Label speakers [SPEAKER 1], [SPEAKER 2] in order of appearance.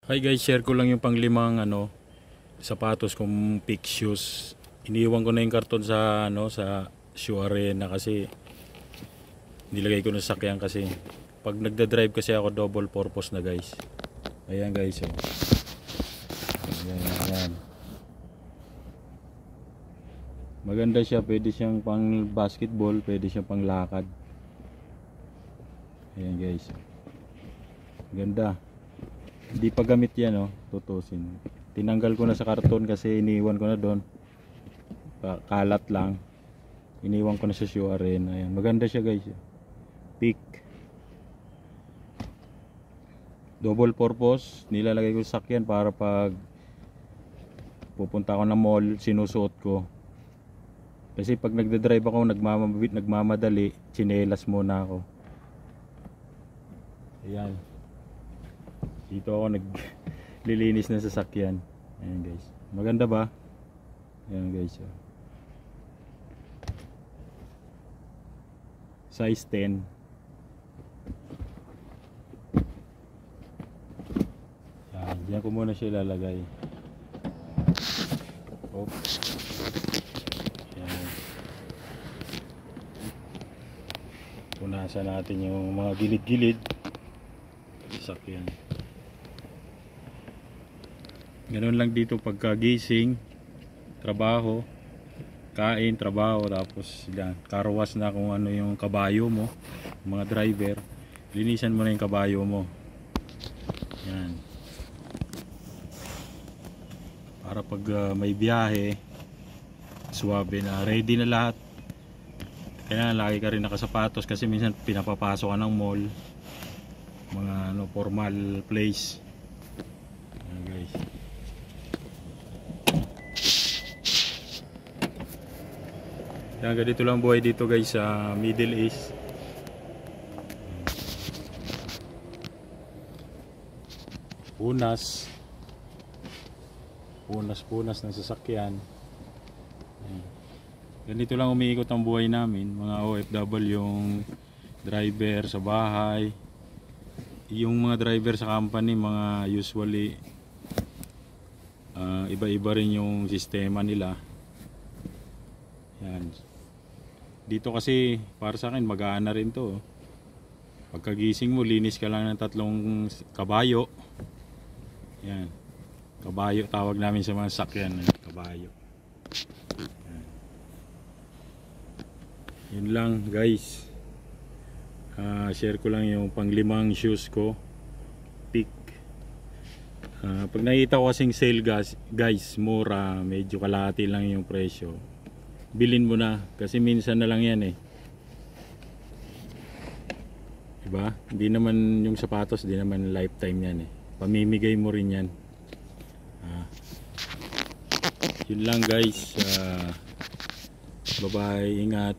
[SPEAKER 1] Hi guys, share ko lang yung panglimang sapatos kong pick shoes. Iniwan ko na yung karton sa sa shoe arena kasi nilagay ko na sa sakyan kasi pag nagda-drive kasi ako double purpose na guys. Ayan guys, oh. Ayan. Maganda siya, pwede siyang pang basketball, pwede siyang pang lakad. Ayan guys. Ganda. Hindi pa gamit yan, tutusin. Tinanggal ko na sa karton kasi iniwan ko na doon. Kalat lang. Iniwan ko na sa shoe arena. Ayan, maganda siya guys. Pick. Double purpose. Nilalagay ko sa sakyan para pag pupunta ako ng mall, sinusuot ko. Kasi pag nagda-drive ako, nagmamadali, tsinelas muna ako. Ayan. Dito ako naglilinis ng sasakyan. Ayan guys. Maganda ba? Ayan guys. Size 10. Ayan. Diyan ko muna siya ilalagay. Oops. Ayan. Punasan natin yung mga gilid-gilid. Sasakyan. Ganun lang dito pagkagising, trabaho, kain, trabaho, tapos yan, karwas na kung ano yung kabayo mo, mga driver, linisan mo na yung kabayo mo. Yan. Para pag may biyahe, suwabe na, ready na lahat. Kaya lagi ka rin nakasapatos kasi minsan pinapapasok ka ng mall, mga formal place. Yan guys. Yan, ganito lang buhay dito guys sa Middle East. Punas ng sasakyan. Yan. Ganito lang umiikot ang buhay namin, mga OFW, yung driver sa bahay, yung mga driver sa company, mga usually iba-iba rin yung sistema nila. Yan. Dito kasi para sa akin mag-aana rin to. Pagkagising mo, linis ka lang ng 3 kabayo. Yan. Kabayo tawag namin sa mga sakyan, kabayo. Yan. Yun lang guys. Share ko lang yung panglimang shoes ko. Pick. Pag nakita ko kasing sale guys, mura, medyo kalahati lang yung presyo. Bilhin mo na kasi minsan na lang yan diba? Hindi naman yung sapatos, hindi naman lifetime yan pamimigay mo rin yan. Yun lang guys. Bye bye, ingat.